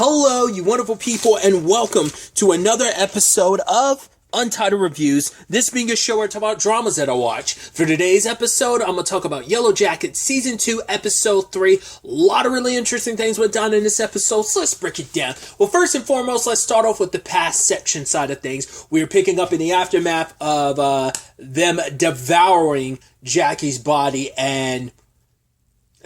Hello, you wonderful people, and welcome to another episode of Untitled Reviews. This being a show where I talk about dramas that I watch. For today's episode, I'm going to talk about Yellowjackets Season 2, Episode 3. A lot of really interesting things went down in this episode, so let's break it down. Well, first and foremost, let's start off with the past section side of things. We're picking up in the aftermath of them devouring Jackie's body, and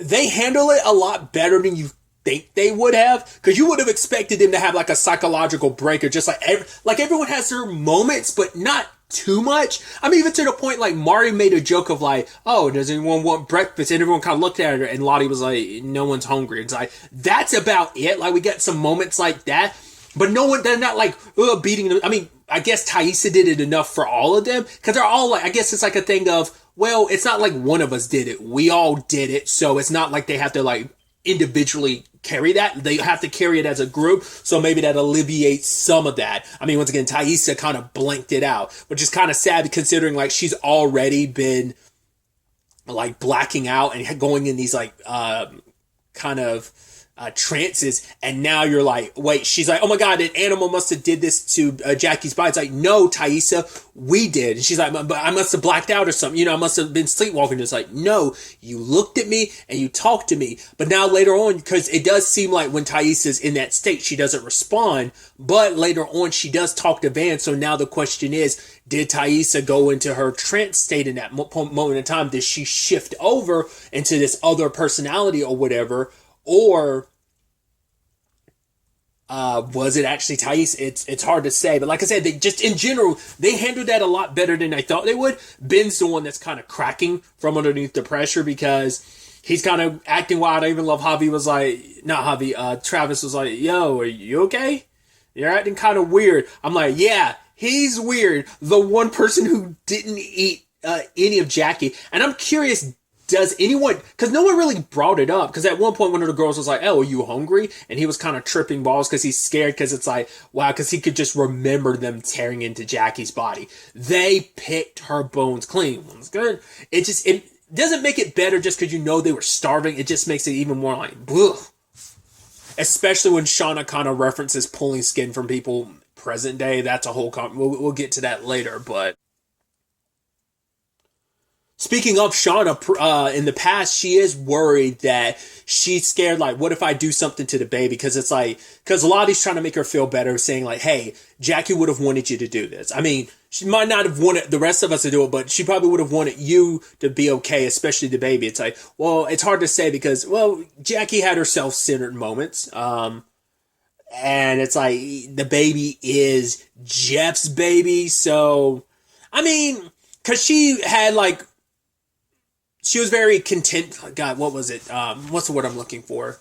they handle it a lot better than you think they would have, because you would have expected them to have like a psychological break, or just like everyone has their moments, but not too much. I mean, even to the point like Marty made a joke of like, oh, does anyone want breakfast? And everyone kind of looked at her, and Lottie was like, no one's hungry. It's like, that's about it. Like, we get some moments like that, but no one, they're not like beating them. I mean, I guess Taissa did it enough for all of them, because they're all like, I guess it's like a thing of, well, it's not like one of us did it, we all did it, so it's not like they have to like individually carry that. They have to carry it as a group, so maybe that alleviates some of that. I mean, once again, Taissa kind of blanked it out, which is kind of sad considering like she's already been like blacking out and going in these like kind of trances, and now you're like, wait, she's like, oh my god, an animal must have did this to Jackie's body. It's like, no, Taissa, we did. And she's like, but I must have blacked out or something, you know, I must have been sleepwalking. It's like, no, you looked at me and you talked to me. But now later on, because it does seem like when Taissa's in that state, she doesn't respond, but later on she does talk to Van. So now the question is, did Taissa go into her trance state in that moment in time? Did she shift over into this other personality or whatever? Or was it actually Taissa? It's hard to say, but like I said, they just in general, they handled that a lot better than I thought they would. Ben's the one that's kind of cracking from underneath the pressure, because he's kind of acting wild. I even love Javi was like, not Javi, Travis was like, yo, are you okay? You're acting kind of weird. I'm like, yeah, he's weird. The one person who didn't eat any of Jackie. And I'm curious, does anyone, because no one really brought it up, because at one point one of the girls was like, oh, are you hungry? And he was kind of tripping balls because he's scared, because it's like, wow, because he could just remember them tearing into Jackie's body. They picked her bones clean. It's good. It doesn't make it better just because you know they were starving. It just makes it even more like, ugh. Especially when Shauna kind of references pulling skin from people present day. That's a whole we'll get to that later, but speaking of Shauna, in the past, she is worried that she's scared, like, what if I do something to the baby? Because it's like, because Lottie's trying to make her feel better, saying like, hey, Jackie would have wanted you to do this. I mean, she might not have wanted the rest of us to do it, but she probably would have wanted you to be okay, especially the baby. It's like, well, it's hard to say because, well, Jackie had her self-centered moments. And it's like, the baby is Jeff's baby. So, I mean, because she had like, she was very content. God, what was it? What's the word I'm looking for?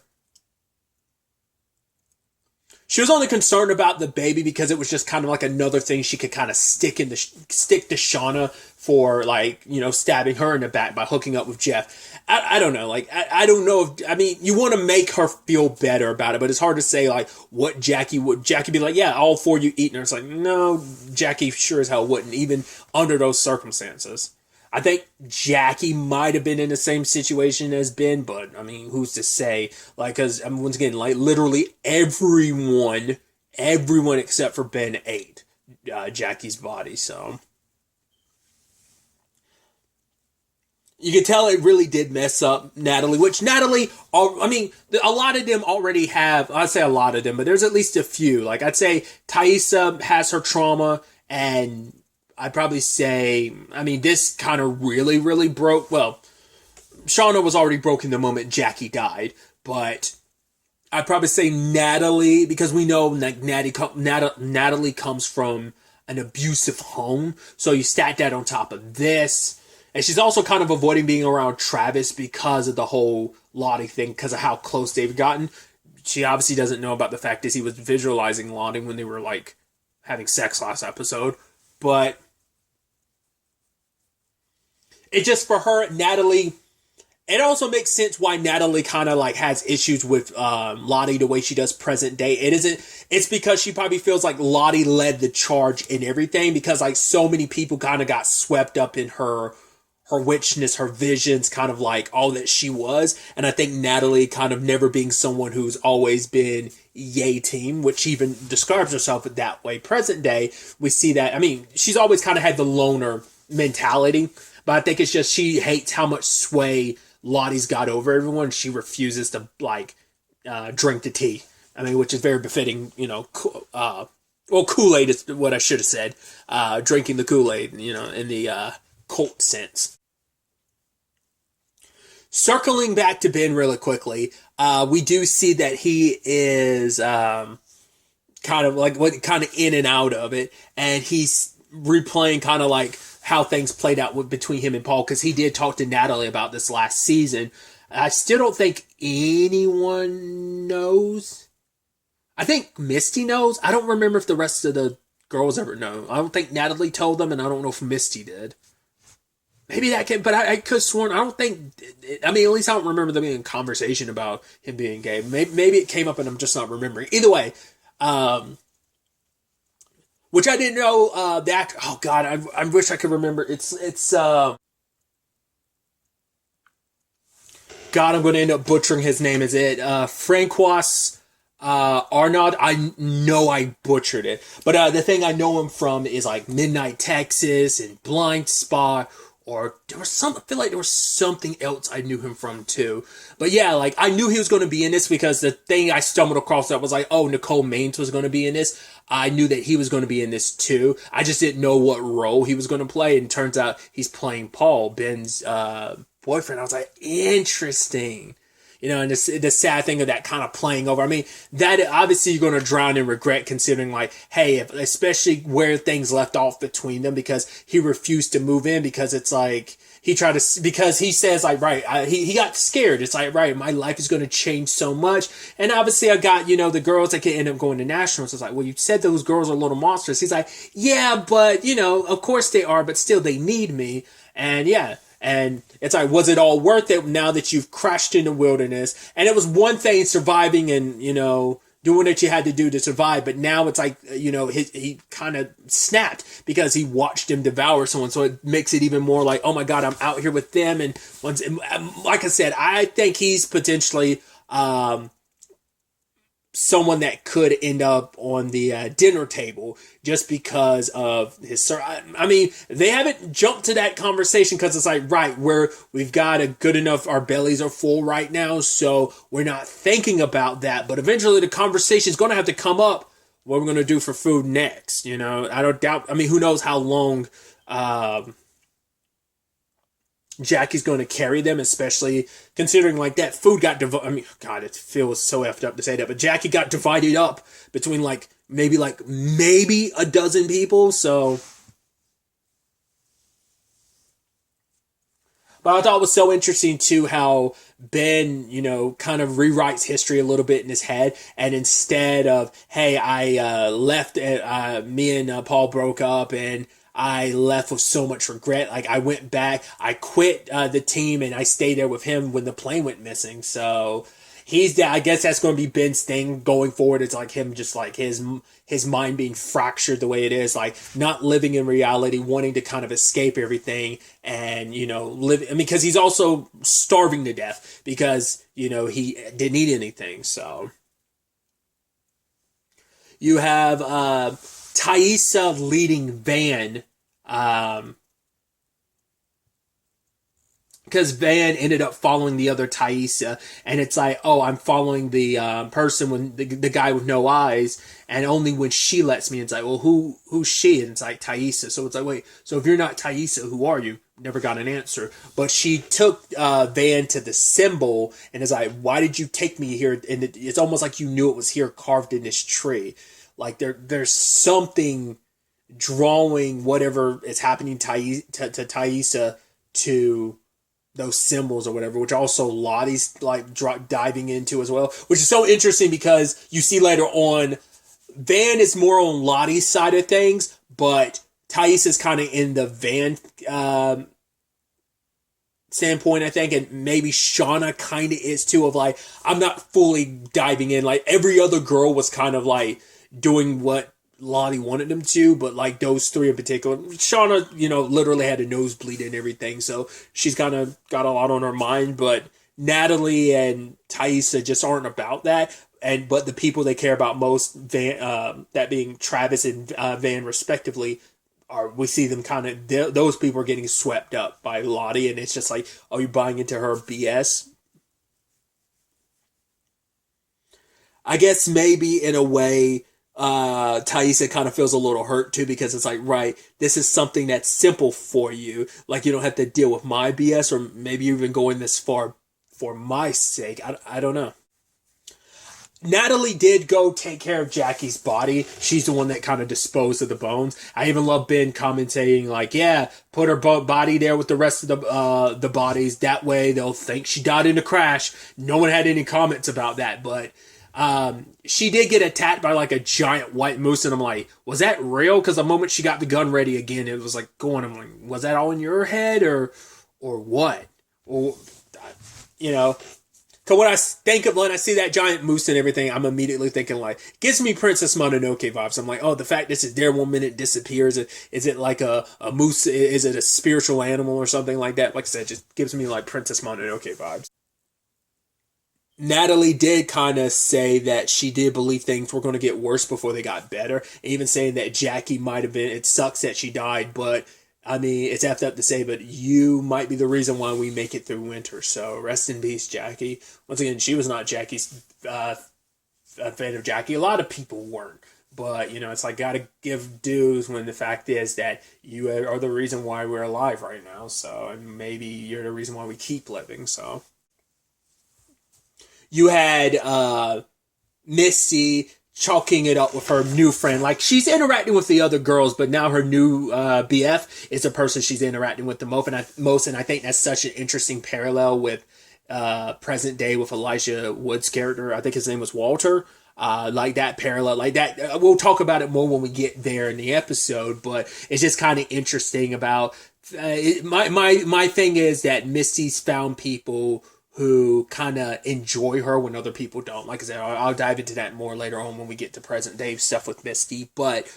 She was only concerned about the baby because it was just kind of like another thing she could kind of stick to Shauna for, like, you know, stabbing her in the back by hooking up with Jeff. I don't know. Like, I don't know if, I mean, you want to make her feel better about it, but it's hard to say, like, what Jackie be like, yeah, all four you eating her. It's like, no, Jackie sure as hell wouldn't, even under those circumstances. I think Jackie might have been in the same situation as Ben, but I mean, who's to say? Like, because once again, like literally everyone except for Ben ate Jackie's body. So you can tell it really did mess up Natalie, which Natalie, I mean, a lot of them already have. I'd say a lot of them, but there's at least a few. Like, I'd say Taissa has her trauma, and I'd probably say, I mean, this kind of really, really broke. Well, Shauna was already broken the moment Jackie died, but I'd probably say Natalie, because we know like Natalie comes from an abusive home, so you stack that on top of this. And she's also kind of avoiding being around Travis because of the whole Lottie thing, because of how close they've gotten. She obviously doesn't know about the fact that he was visualizing Lottie when they were like having sex last episode. But it just, for her, Natalie, it also makes sense why Natalie kind of like has issues with Lottie the way she does present day. It's because she probably feels like Lottie led the charge in everything, because like so many people kind of got swept up in her her witchness, her visions, kind of like all that she was. And I think Natalie kind of never being someone who's always been yay team, which even describes herself that way. Present day, we see that. I mean, she's always kind of had the loner mentality, but I think it's just she hates how much sway Lottie's got over everyone. She refuses to like drink the tea. I mean, which is very befitting, Kool-Aid is what I should have said. Drinking the Kool-Aid, in the cult sense. Circling back to Ben really quickly, we do see that he is kind of in and out of it, and he's replaying kind of like how things played out between him and Paul, because he did talk to Natalie about this last season. I still don't think anyone knows. I think Misty knows. I don't remember if the rest of the girls ever know. I don't think Natalie told them, and I don't know if Misty did. Maybe that can, but I could have sworn, I don't think, I mean, at least I don't remember there being a conversation about him being gay. Maybe it came up and I'm just not remembering. Either way, which I didn't know, that, oh God, I wish I could remember. God, I'm going to end up butchering his name. Is it, Francois, Arnaud? I know I butchered it, but, the thing I know him from is like Midnight Texas and Blind Spot. Or I feel like there was something else I knew him from too. But yeah, like I knew he was going to be in this because the thing I stumbled across that was like, oh, Nicole Maines was going to be in this. I knew that he was going to be in this too. I just didn't know what role he was going to play. And it turns out he's playing Paul, Ben's boyfriend. I was like, interesting. And the sad thing of that kind of playing over. I mean, that obviously you're going to drown in regret considering like, hey, especially where things left off between them, because he refused to move in because it's like, because he says like, right, he got scared. It's like, right, my life is going to change so much. And obviously I got, the girls that could end up going to nationals. It's like, well, you said those girls are little monsters. He's like, yeah, but of course they are, but still they need me. And yeah. And it's like, was it all worth it now that you've crashed in the wilderness? And it was one thing surviving and, doing what you had to do to survive. But now it's like, he kind of snapped because he watched him devour someone. So it makes it even more like, oh my God, I'm out here with them. And like I said, I think he's potentially someone that could end up on the dinner table just because of his. I mean, they haven't jumped to that conversation because it's like, right, we've got a good enough, our bellies are full right now, so we're not thinking about that. But eventually the conversation is going to have to come up what we're going to do for food next. I don't doubt. I mean, who knows how long Jackie's going to carry them, especially considering like that food got divided. I mean, God, it feels so effed up to say that, but Jackie got divided up between maybe a dozen people. So, but I thought it was so interesting too how Ben, kind of rewrites history a little bit in his head, and instead of, hey, I left, me and Paul broke up, and I left with so much regret. Like I went back, I quit the team, and I stayed there with him when the plane went missing. So I guess that's going to be Ben's thing going forward. It's like him, just like his mind being fractured the way it is, like not living in reality, wanting to kind of escape everything, and live. I mean, because he's also starving to death because he didn't eat anything. So you have Thaisa leading Van, because Van ended up following the other Thaisa, and it's like, oh, I'm following the person when the guy with no eyes, and only when she lets me. It's like, well, who's she? And it's like Thaisa. So it's like, wait, so if you're not Thaisa, who are you? Never got an answer. But she took Van to the symbol, and is like, why did you take me here? And it's almost like you knew it was here, carved in this tree. Like there's something drawing whatever is happening to Thaisa to those symbols or whatever, which also Lottie's like diving into as well, which is so interesting because you see later on Van is more on Lottie's side of things, but Thaisa's kind of in the Van standpoint, I think, and maybe Shauna kind of is too, of like, I'm not fully diving in. Like every other girl was kind of like doing what Lottie wanted them to, but like those three in particular, Shauna, literally had a nosebleed and everything, so she's kind of got a lot on her mind. But Natalie and Taissa just aren't about that. But the people they care about most, that being Travis and Van respectively, we see them kind of, those people are getting swept up by Lottie, and it's just like, oh, you're buying into her BS. I guess maybe in a way, Taissa kind of feels a little hurt too, because it's like, right, this is something that's simple for you. Like, you don't have to deal with my BS, or maybe even going this far for my sake. I don't know. Natalie did go take care of Jackie's body. She's the one that kind of disposed of the bones. I even love Ben commentating like, yeah, put her body there with the rest of the bodies. That way they'll think she died in a crash. No one had any comments about that, but she did get attacked by like a giant white moose, and I'm like, was that real? Because the moment she got the gun ready again, it was like going, I'm like, was that all in your head or what? Or, because when I think of, when I see that giant moose and everything, I'm immediately thinking like, gives me Princess Mononoke vibes. I'm like, oh, the fact this is there 1 minute, disappears. Is it like a moose? Is it a spiritual animal or something like that? Like I said, it just gives me like Princess Mononoke vibes. Natalie did kind of say that she did believe things were going to get worse before they got better. Even saying that Jackie might have been, it sucks that she died, but I mean, it's effed up to say, but you might be the reason why we make it through winter. So rest in peace, Jackie. Once again, she was not Jackie's a fan of Jackie. A lot of people weren't. But, it's like, gotta give dues when the fact is that you are the reason why we're alive right now. So, and maybe you're the reason why we keep living. So, you had Misty chalking it up with her new friend. Like, she's interacting with the other girls, but now her new BF is the person she's interacting with the most. And I think that's such an interesting parallel with present day with Elijah Wood's character. I think his name was Walter. Like that parallel, like that. We'll talk about it more when we get there in the episode, but it's just kind of interesting about my thing is that Misty's found people who kind of enjoy her when other people don't. Like I said, I'll dive into that more later on when we get to present day stuff with Misty. But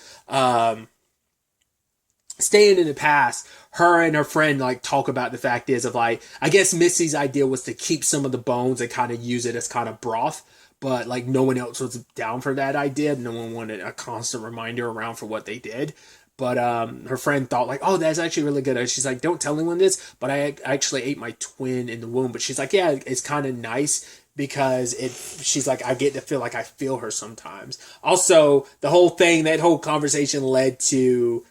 staying in the past, her and her friend like talk about the fact is of like, I guess Misty's idea was to keep some of the bones and kind of use it as kind of broth. But like no one else was down for that idea. No one wanted a constant reminder around for what they did. But her friend thought like, oh, that's actually really good. And she's like, don't tell anyone this, but I actually ate my twin in the womb. But she's like, yeah, it's kind of nice because she's like, I get to feel like I feel her sometimes. Also, the whole thing, that whole conversation led to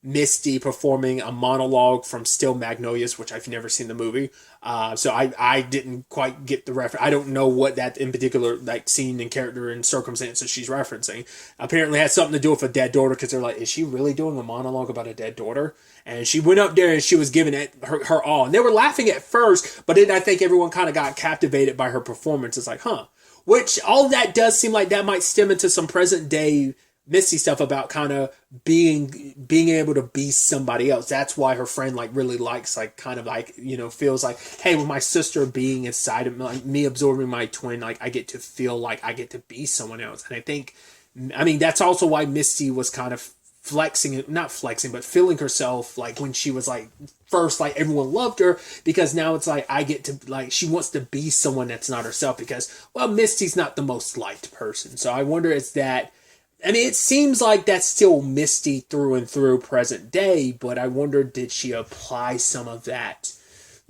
Misty performing a monologue from Still Magnolias, which I've never seen the movie. So I didn't quite get the reference. I don't know what that in particular like scene and character and circumstances she's referencing. Apparently had something to do with a dead daughter, because they're like, is she really doing a monologue about a dead daughter? And she went up there and she was giving it her all. And they were laughing at first, but then I think everyone kind of got captivated by her performance. It's like, huh. Which all that does seem like that might stem into some present day Misty stuff about kind of being able to be somebody else. That's why her friend like really likes, like kind of like, feels like, hey, with my sister being inside of me, like me absorbing my twin, like I get to feel like I get to be someone else. And I mean, that's also why Misty was kind of not flexing, but feeling herself like when she was like first, like everyone loved her, because now it's like I get to like, she wants to be someone that's not herself, because, well, Misty's not the most liked person. So I wonder, is that, I mean, it seems like that's still Misty through and through present day, but I wonder, did she apply some of that,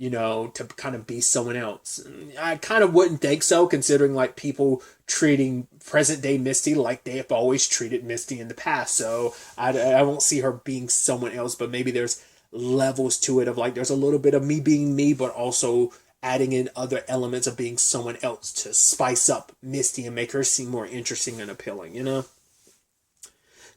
to kind of be someone else? I kind of wouldn't think so, considering like people treating present day Misty like they have always treated Misty in the past. So I won't see her being someone else, but maybe there's levels to it of like, there's a little bit of me being me, but also adding in other elements of being someone else to spice up Misty and make her seem more interesting and appealing,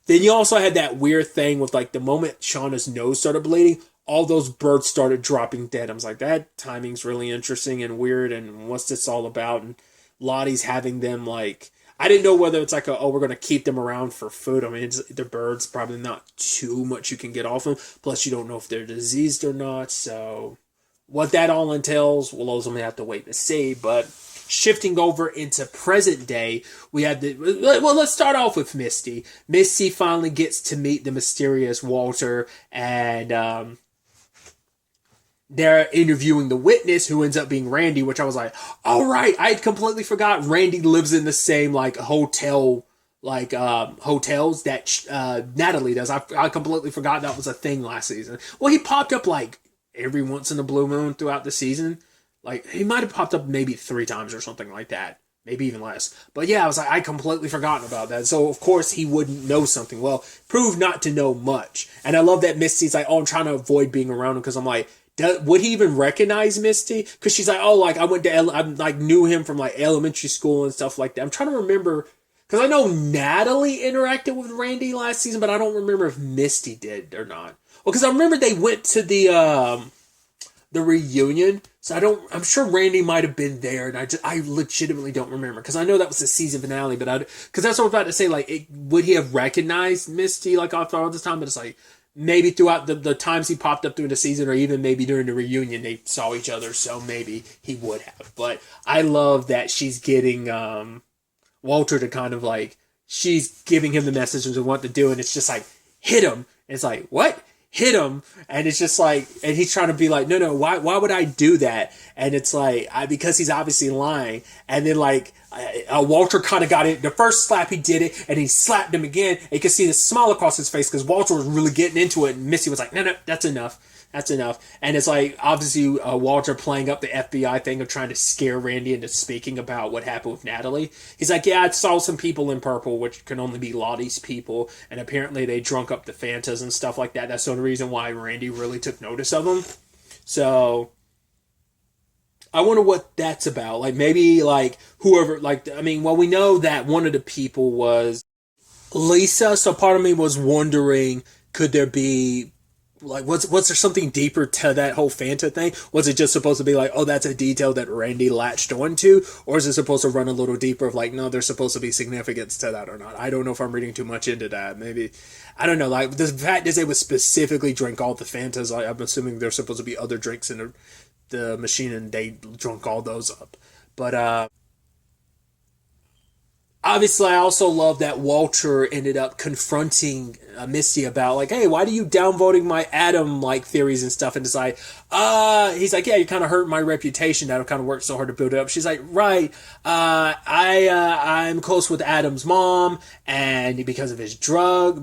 Then you also had that weird thing with like the moment Shauna's nose started bleeding, all those birds started dropping dead. I was like, that timing's really interesting and weird, and what's this all about? And Lottie's having them like, I didn't know whether it's like we're going to keep them around for food. I mean, they're birds, probably not too much you can get off them. Plus, you don't know if they're diseased or not. So what that all entails, we'll ultimately have to wait to see. But shifting over into present day, we had let's start off with Misty. Misty finally gets to meet the mysterious Walter, and they're interviewing the witness, who ends up being Randy, which I was like, all right, I had completely forgot Randy lives in the same hotels that Natalie does. I completely forgot that was a thing last season. Well, he popped up every once in a blue moon throughout the season. He might have popped up maybe 3 times or something like that. Maybe even less. But yeah, I was like, I completely forgotten about that. So, of course, he wouldn't know something. Well, proved not to know much. And I love that Misty's like, oh, I'm trying to avoid being around him, because I'm like, would he even recognize Misty? Because she's like, oh, I knew him from elementary school and stuff like that. I'm trying to remember, because I know Natalie interacted with Randy last season, but I don't remember if Misty did or not. Well, because I remember they went to the reunion, so I'm sure Randy might have been there, and I legitimately don't remember, because I know that was the season finale, but because that's what I was about to say, would he have recognized Misty after all this time? But it's maybe throughout the times he popped up during the season, or even maybe during the reunion, they saw each other, so maybe he would have. But I love that she's getting Walter to kind of she's giving him the messages of what to do, and it's just hit him. And it's like, what? Hit him. And it's just and he's trying to be no, why would I do that? And it's because he's obviously lying. And then Walter kind of got it. The first slap he did it, and he slapped him again. And you could see the smile across his face, because Walter was really getting into it, and Missy was like, no, that's enough. That's enough. And it's obviously Walter playing up the FBI thing of trying to scare Randy into speaking about what happened with Natalie. He's like, yeah, I saw some people in purple, which can only be Lottie's people, and apparently they drunk up the Fantas and stuff like that. That's the only reason why Randy really took notice of them. So I wonder what that's about. Maybe whoever, we know that one of the people was Lisa, so part of me was wondering, could there be was there something deeper to that whole Fanta thing? Was it just supposed to be oh, that's a detail that Randy latched onto? Or is it supposed to run a little deeper of no, there's supposed to be significance to that or not? I don't know if I'm reading too much into that. Maybe, I don't know. The fact is they would specifically drink all the Fantas. I'm assuming there's supposed to be other drinks in the machine, and they drunk all those up. But, obviously, I also love that Walter ended up confronting Misty about hey, why do you downvoting my Adam theories and stuff? And it's he's like, yeah, you kind of hurt my reputation. Adam kind of worked so hard to build it up. She's like, right, I'm close with Adam's mom, and because of his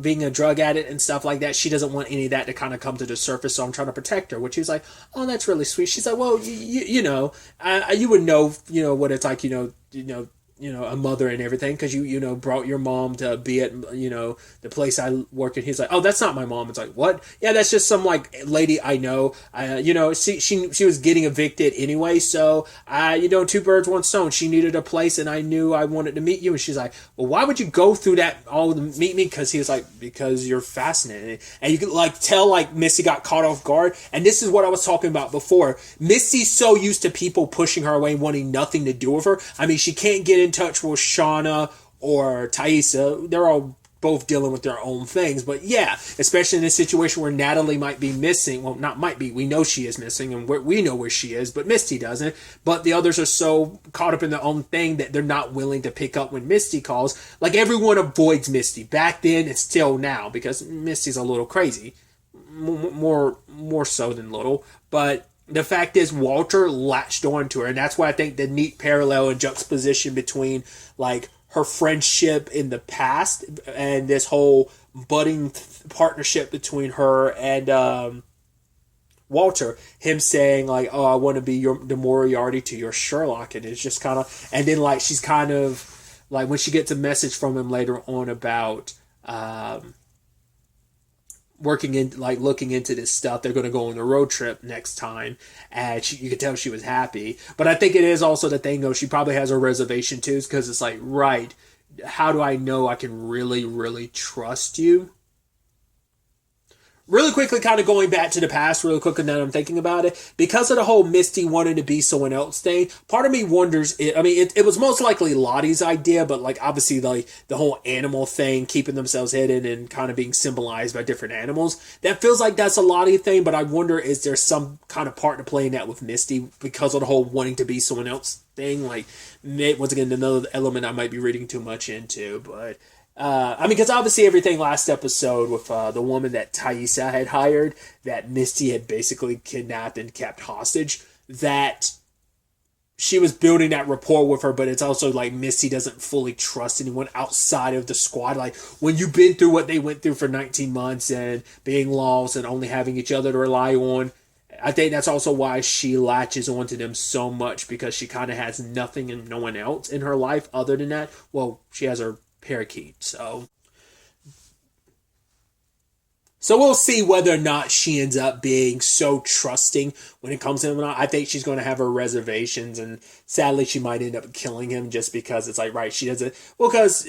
being a drug addict and stuff like that, she doesn't want any of that to kind of come to the surface. So I'm trying to protect her. Which he's like, oh, that's really sweet. She's like, well, you would know, what it's like, a mother and everything, because you brought your mom to be at the place I work at. He's like, oh, that's not my mom. It's like, what? Yeah, that's just some lady I know. She was getting evicted anyway, so 2 birds, 1 stone. She needed a place, and I knew I wanted to meet you. And she's like, well, why would you go through that all to meet me? Because he was like, because you're fascinating. And you could tell Missy got caught off guard. And this is what I was talking about before. Missy's so used to people pushing her away, wanting nothing to do with her. I mean, she can't get in touch with Shauna or Taissa. They're all both dealing with their own things. But yeah, especially in a situation where Natalie might be missing. Well, not might be. We know she is missing, and we know where she is, but Misty doesn't. But the others are so caught up in their own thing that they're not willing to pick up when Misty calls. Everyone avoids Misty. Back then and still now, because Misty's a little crazy. More so than little. But the fact is, Walter latched onto her, and that's why I think the neat parallel and juxtaposition between her friendship in the past and this whole budding partnership between her and Walter. Him saying oh, I want to be the Moriarty to your Sherlock, and it's just kind of, and then she's kind of when she gets a message from him later on about looking into this stuff. They're going to go on a road trip next time, and you could tell she was happy. But I think it is also the thing, though, she probably has a reservation too, because it's right, how do I know I can really, really trust you? Really quickly, kind of going back to the past, really quickly now that I'm thinking about it, because of the whole Misty wanting to be someone else thing, part of me wonders, it was most likely Lottie's idea, but like obviously like the whole animal thing, keeping themselves hidden and kind of being symbolized by different animals, that feels like that's a Lottie thing, but I wonder, is there some kind of part to play in that with Misty because of the whole wanting to be someone else thing? Like, once again, another element I might be reading too much into, but because obviously everything last episode with the woman that Thaisa had hired, that Misty had basically kidnapped and kept hostage, that she was building that rapport with her, but it's also like Misty doesn't fully trust anyone outside of the squad. Like, when you've been through what they went through for 19 months and being lost and only having each other to rely on, I think that's also why she latches onto them so much, because she kind of has nothing and no one else in her life other than that. Well, she has her parakeet, so we'll see whether or not she ends up being so trusting when it comes to him or not. I think she's going to have her reservations, and sadly she might end up killing him just because it's like, right, she doesn't, well, because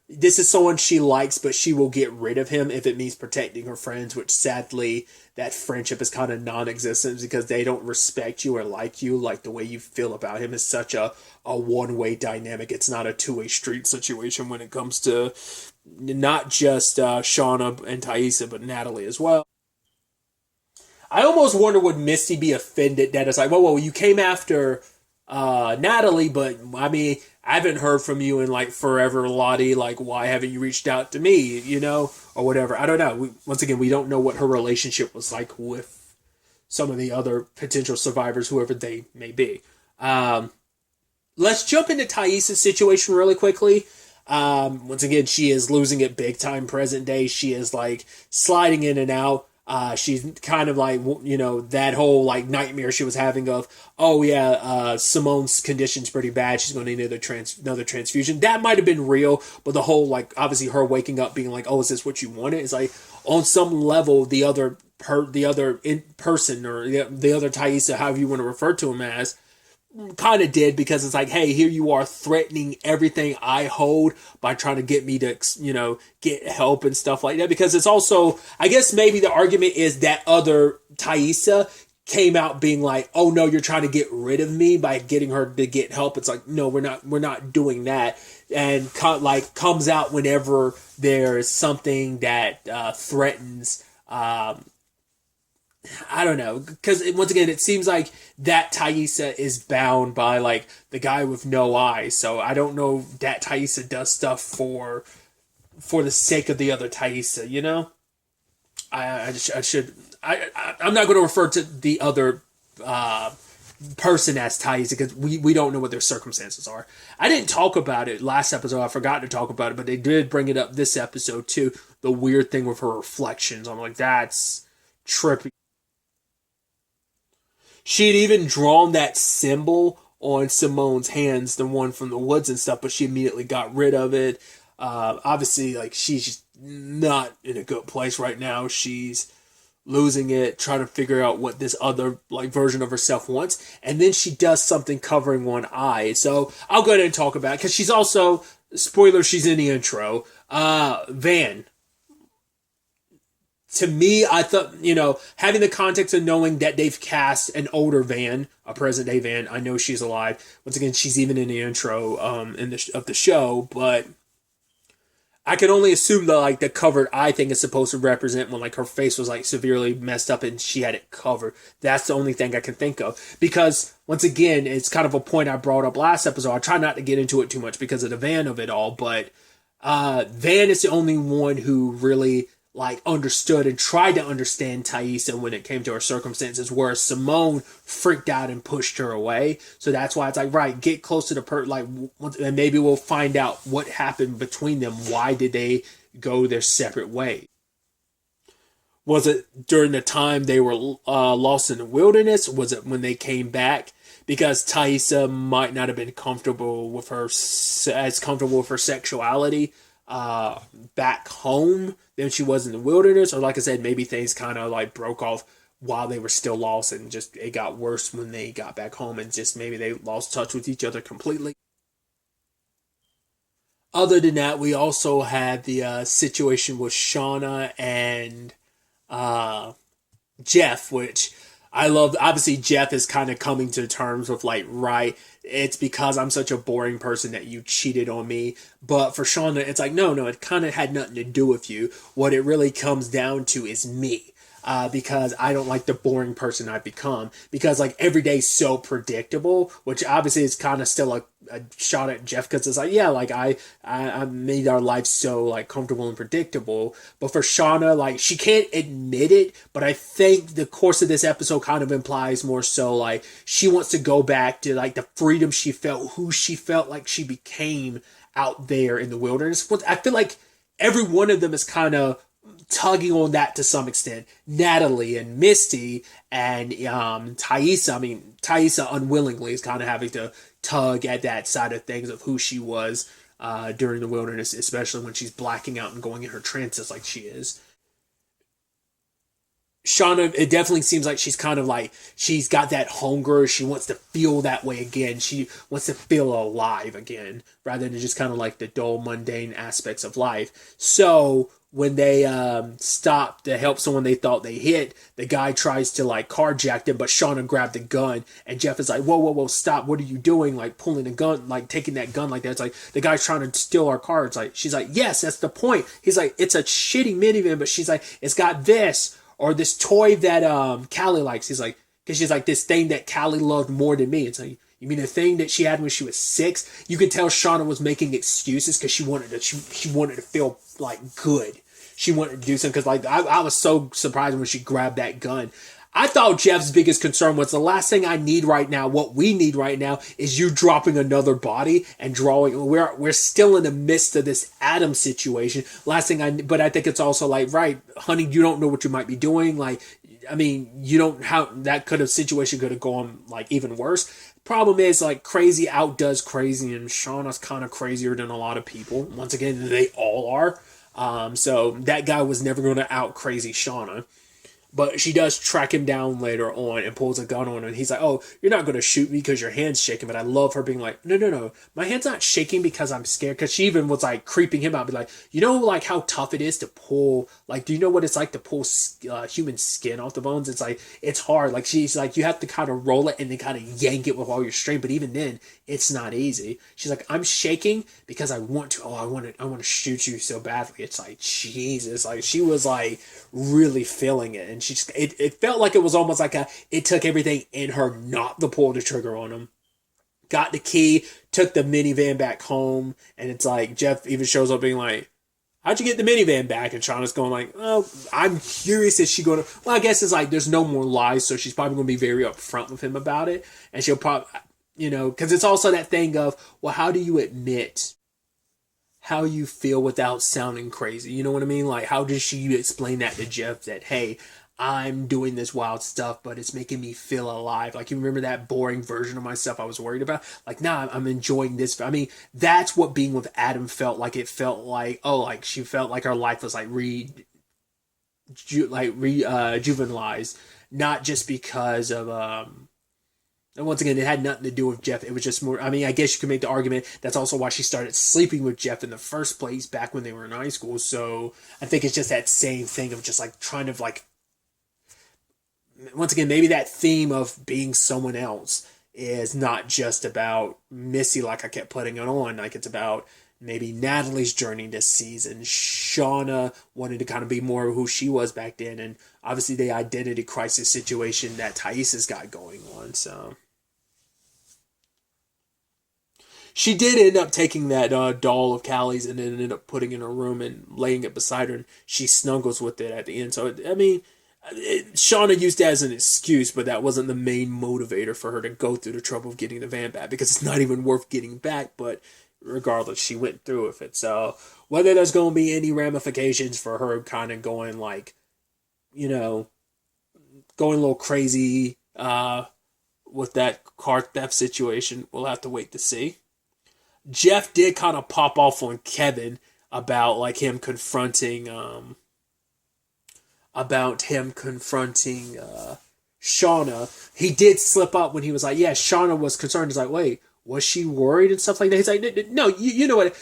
this is someone she likes, but she will get rid of him if it means protecting her friends, which sadly that friendship is kind of non-existent because they don't respect you or like you. Like, the way you feel about him is such a one-way dynamic. It's not a two-way street situation when it comes to not just Shauna and Thaisa, but Natalie as well. I almost wonder, would Misty be offended that it's like, whoa, you came after Natalie, but I mean, I haven't heard from you in like forever, Lottie. Like, why haven't you reached out to me, or whatever? I don't know. Once again, we don't know what her relationship was like with some of the other potential survivors, whoever they may be. Let's jump into Thaisa's situation really quickly. Once again, she is losing it big time present day. She is like sliding in and out. She's kind of like, that whole like nightmare she was having of, Simone's condition's pretty bad. She's going to need another transfusion. That might have been real, but the whole, like, obviously her waking up being like, oh, is this what you wanted? It's like, on some level, the other person, or the other Thaisa, however you want to refer to him as, kind of did, because it's like, hey, here you are threatening everything I hold by trying to get me to, get help and stuff like that. Because it's also, I guess maybe the argument is that other Thaisa came out being like, oh no, you're trying to get rid of me by getting her to get help. It's like, no, we're not doing that. And comes out whenever there's something that threatens, I don't know, because once again, it seems like that Thaisa is bound by like the guy with no eyes. So I don't know that Thaisa does stuff for the sake of the other Thaisa. I'm not going to refer to the other person as Thaisa because we don't know what their circumstances are. I didn't talk about it last episode. I forgot to talk about it, but they did bring it up this episode too. The weird thing with her reflections. I'm like, that's trippy. She had even drawn that symbol on Simone's hands, the one from the woods and stuff, but she immediately got rid of it. Obviously, like, she's not in a good place right now. She's losing it, trying to figure out what this other like version of herself wants, and then she does something covering one eye. So I'll go ahead and talk about it, because she's also, spoiler, she's in the intro. Van. To me, I thought, having the context of knowing that they've cast an older Van, a present day Van, I know she's alive. Once again, she's even in the intro of the show, but I can only assume that like the covered eye thing is supposed to represent when like her face was like severely messed up and she had it covered. That's the only thing I can think of, because once again, it's kind of a point I brought up last episode. I try not to get into it too much because of the Van of it all, but Van is the only one who really like understood and tried to understand Thaisa when it came to her circumstances, whereas Simone freaked out and pushed her away. So that's why it's like, right, get close to the and maybe we'll find out what happened between them. Why did they go their separate ways? Was it during the time they were lost in the wilderness? Was it when they came back? Because Thaisa might not have been comfortable with her sexuality back home than she was in the wilderness, or like I said, maybe things kind of like broke off while they were still lost, and just it got worse when they got back home, and just maybe they lost touch with each other completely. Other than that, we also had the situation with Shauna and Jeff, which I love. Obviously, Jeff is kind of coming to terms with like, right, it's because I'm such a boring person that you cheated on me. But for Shauna, it's like, no, it kind of had nothing to do with you. What it really comes down to is me. Because I don't like the boring person I've become. Because like every day's so predictable, which obviously is kind of still a shot at Jeff, because it's like, yeah, like I made our life so like comfortable and predictable. But for Shauna, like she can't admit it, but I think the course of this episode kind of implies more so like she wants to go back to like the freedom she felt, who she felt like she became out there in the wilderness. I feel like every one of them is kind of tugging on that to some extent. Natalie and Misty and Thaisa. I mean, Thaisa unwillingly is kind of having to tug at that side of things of who she was during the wilderness, especially when she's blacking out and going in her trances like she is. Shauna, it definitely seems like she's kind of like, she's got that hunger. She wants to feel that way again. She wants to feel alive again, rather than just kind of like the dull, mundane aspects of life. So when they stop to help someone they thought they hit, the guy tries to like carjack them, but Shauna grabbed the gun, and Jeff is like, whoa, stop, what are you doing? Like pulling a gun, like taking that gun like that. It's like, the guy's trying to steal our car. It's like, she's like, yes, that's the point. He's like, it's a shitty minivan, but she's like, it's got this, or this toy that Callie likes. He's like, because she's like, this thing that Callie loved more than me. It's like, you mean the thing that she had when she was 6? You could tell Shauna was making excuses because she wanted to feel like good. She wanted to do something, because like I was so surprised when she grabbed that gun. I thought Jeff's biggest concern was, the last thing I need right now, what we need right now, is you dropping another body and drawing. We're still in the midst of this Adam situation. But I think it's also like, right, honey, you don't know what you might be doing. Like, I mean, you don't, how that situation could have gone like even worse. Problem is, like, crazy outdoes crazy, and Shauna's kind of crazier than a lot of people. Once again, they all are. So that guy was never going to out crazy Shauna. But she does track him down later on and pulls a gun on him. And he's like, oh, you're not going to shoot me because your hand's shaking. But I love her being like, no. My hand's not shaking because I'm scared. Because she even was like creeping him out. Be like, you know, like how tough it is to pull. Like, do you know what it's like to pull human skin off the bones? It's like, it's hard. Like, she's like, you have to kind of roll it and then kind of yank it with all your strength. But even then, it's not easy. She's like, I'm shaking because I want to. Oh, I want to shoot you so badly. It's like, Jesus. Like, she was like really feeling it. And it felt like it was almost like it took everything in her not to pull the trigger on him. Got the key, took the minivan back home, and it's like Jeff even shows up being like, how'd you get the minivan back? And Shauna's going like, oh, I'm curious, is she going to, well, I guess it's like there's no more lies, so she's probably going to be very upfront with him about it. And she'll probably, you know, because it's also that thing of, well, how do you admit how you feel without sounding crazy? You know what I mean? Like, how does she explain that to Jeff that, hey, I'm doing this wild stuff, but it's making me feel alive. Like, you remember that boring version of myself I was worried about? Like, nah, I'm enjoying this. I mean, that's what being with Adam felt like. It felt like, oh, like she felt like her life was like juvenilized, not just because of, and once again, it had nothing to do with Jeff. It was just more, I mean, I guess you could make the argument that's also why she started sleeping with Jeff in the first place back when they were in high school. So I think it's just that same thing of just like trying to like, once again, maybe that theme of being someone else is not just about Missy like I kept putting it on. Like, it's about maybe Natalie's journey this season. Shauna wanted to kind of be more of who she was back then. And obviously the identity crisis situation that Thaisa's got going on. So she did end up taking that doll of Callie's and then ended up putting it in her room and laying it beside her. And she snuggles with it at the end. So, I mean, Shauna used that as an excuse, but that wasn't the main motivator for her to go through the trouble of getting the van back, because it's not even worth getting back. But regardless, she went through with it. So whether there's going to be any ramifications for her kind of going like, you know, going a little crazy with that car theft situation, we'll have to wait to see. Jeff did kind of pop off on Kevin about like him confronting Shauna. He did slip up when he was like, yeah, Shauna was concerned. He's like, wait, was she worried and stuff like that? He's like, no, you know what?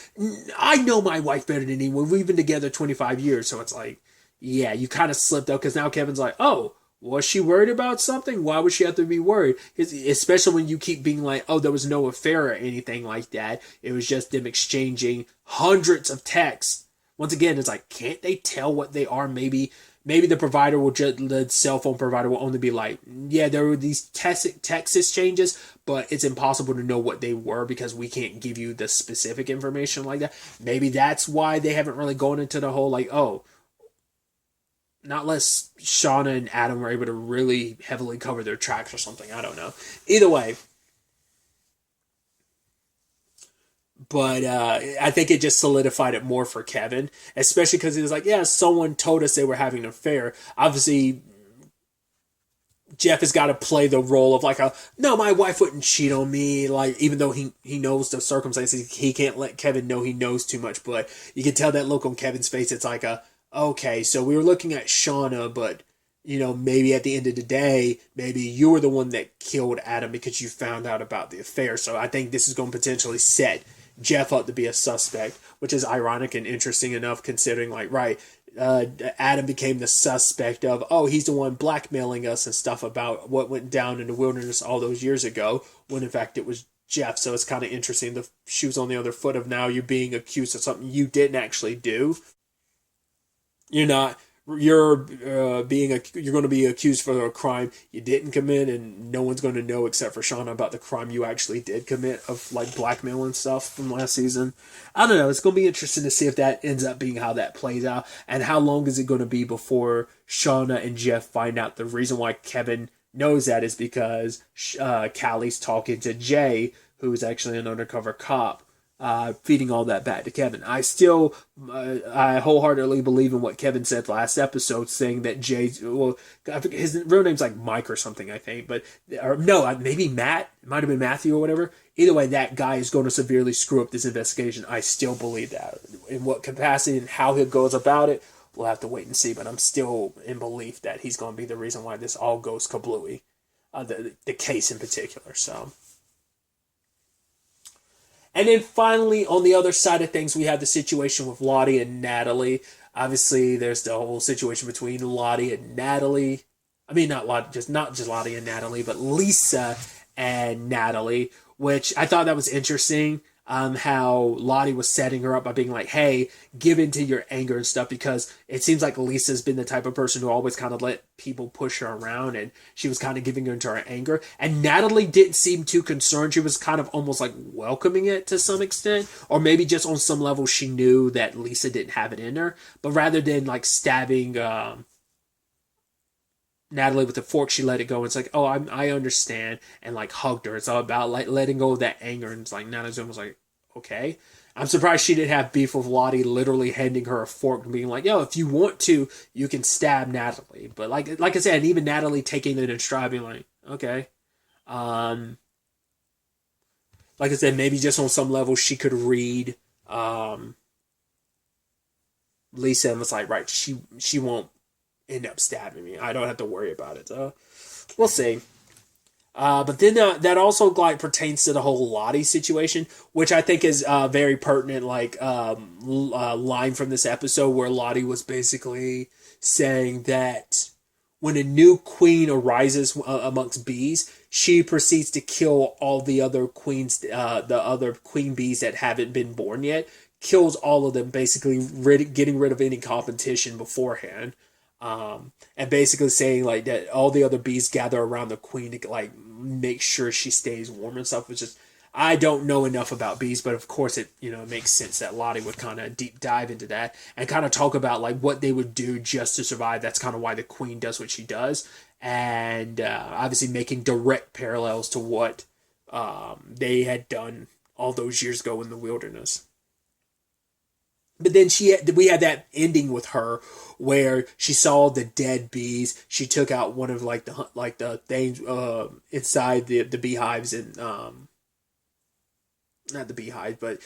I know my wife better than anyone. We've been together 25 years. So it's like, yeah, you kind of slipped up because now Kevin's like, oh, was she worried about something? Why would she have to be worried? Especially when you keep being like, oh, there was no affair or anything like that. It was just them exchanging hundreds of texts. Once again, it's like, can't they tell what they are? Maybe the provider will just, the cell phone provider will only be like, yeah, there were these text exchanges, but it's impossible to know what they were because we can't give you the specific information like that. Maybe that's why they haven't really gone into the whole like, oh, not unless Shauna and Adam were able to really heavily cover their tracks or something. I don't know. Either way. But I think it just solidified it more for Kevin, especially because he was like, yeah, someone told us they were having an affair. Obviously, Jeff has got to play the role of like no, my wife wouldn't cheat on me. Like, even though he knows the circumstances, he can't let Kevin know he knows too much. But you can tell that look on Kevin's face. It's like okay, so we were looking at Shauna, but maybe at the end of the day, maybe you were the one that killed Adam because you found out about the affair. So I think this is going to potentially set Jeff up to be a suspect, which is ironic and interesting enough considering, like, right, Adam became the suspect of, oh, he's the one blackmailing us and stuff about what went down in the wilderness all those years ago, when in fact it was Jeff. So it's kind of interesting. The shoes on the other foot of now you're being accused of something you didn't actually do. You're not. You're going to be accused for a crime you didn't commit, and no one's going to know except for Shauna about the crime you actually did commit of like blackmail and stuff from last season. I don't know. It's going to be interesting to see if that ends up being how that plays out, and how long is it going to be before Shauna and Jeff find out the reason why Kevin knows that is because Callie's talking to Jay, who's actually an undercover cop. Feeding all that back to Kevin. I wholeheartedly believe in what Kevin said last episode, saying that Jay, well, his real name's like Mike or something, I think, but, or no, maybe Matt, it might have been Matthew or whatever. Either way, that guy is going to severely screw up this investigation. I still believe that. In what capacity and how he goes about it, we'll have to wait and see, but I'm still in belief that he's going to be the reason why this all goes kablooey. The case in particular, so. And then finally, on the other side of things, we have the situation with Lottie and Natalie. Obviously, there's the whole situation between Lottie and Natalie. I mean, not just Lottie and Natalie, but Lisa and Natalie, which I thought that was interesting. How Lottie was setting her up by being like, hey, give in to your anger and stuff, because it seems like Lisa's been the type of person who always kind of let people push her around, and she was kind of giving into her anger. And Natalie didn't seem too concerned. She was kind of almost like welcoming it to some extent, or maybe just on some level she knew that Lisa didn't have it in her. But rather than like stabbing Natalie with the fork, she let it go. It's like, oh, I understand, and like hugged her. It's all about like letting go of that anger, and it's like Natalie's almost like, okay. I'm surprised she didn't have beef with Lottie literally handing her a fork and being like, yo, if you want to, you can stab Natalie. But like I said, and even Natalie taking it in stride, being like, okay. Like I said, maybe just on some level she could read Lisa and was like, right, she won't end up stabbing me. I don't have to worry about it. We'll see. But then that also like pertains to the whole Lottie situation, which I think is very pertinent. Like line from this episode where Lottie was basically saying that when a new queen arises amongst bees, she proceeds to kill all the other queens, the other queen bees that haven't been born yet. Kills all of them, basically getting rid of any competition beforehand. And basically saying like that all the other bees gather around the queen to like make sure she stays warm and stuff. Which is, I don't know enough about bees, but of course it makes sense that Lottie would kind of deep dive into that and kind of talk about like what they would do just to survive. That's kind of why the queen does what she does, and obviously making direct parallels to what they had done all those years ago in the wilderness. But then we had that ending with her where she saw the dead bees. She took out one of the things inside the beehives, and not the beehive, but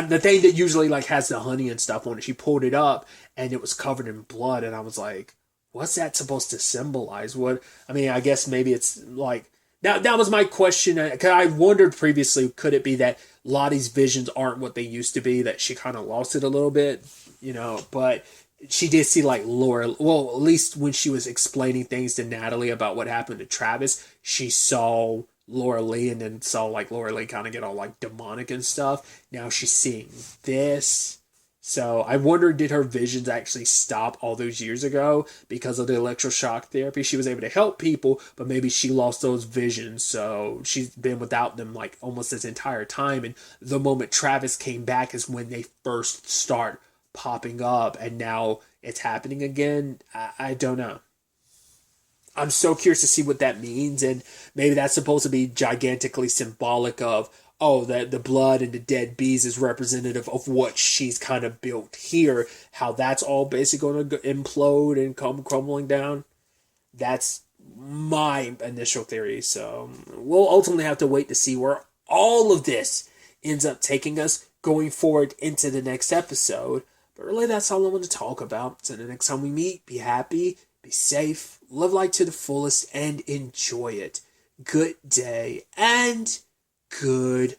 the thing that usually like has the honey and stuff on it. She pulled it up and it was covered in blood, and I was like, what's that supposed to symbolize? What, I mean, I guess maybe it's like that was my question, because I wondered previously, could it be that Lottie's visions aren't what they used to be, that she kind of lost it a little bit, but she did see like Laura. Well, at least when she was explaining things to Natalie about what happened to Travis, she saw Laura Lee and then saw like Laura Lee kind of get all like demonic and stuff. Now she's seeing this. So I wonder, did her visions actually stop all those years ago because of the electroshock therapy? She was able to help people, but maybe she lost those visions. So she's been without them like almost this entire time. And the moment Travis came back is when they first start popping up, and now it's happening again. I don't know. I'm so curious to see what that means, and maybe that's supposed to be gigantically symbolic of, oh, that the blood and the dead bees is representative of what she's kind of built here, how that's all basically going to implode and come crumbling down. That's my initial theory. So we'll ultimately have to wait to see where all of this ends up taking us going forward into the next episode. But really, that's all I want to talk about. So the next time we meet, be happy, be safe, live life to the fullest, and enjoy it. Good day and good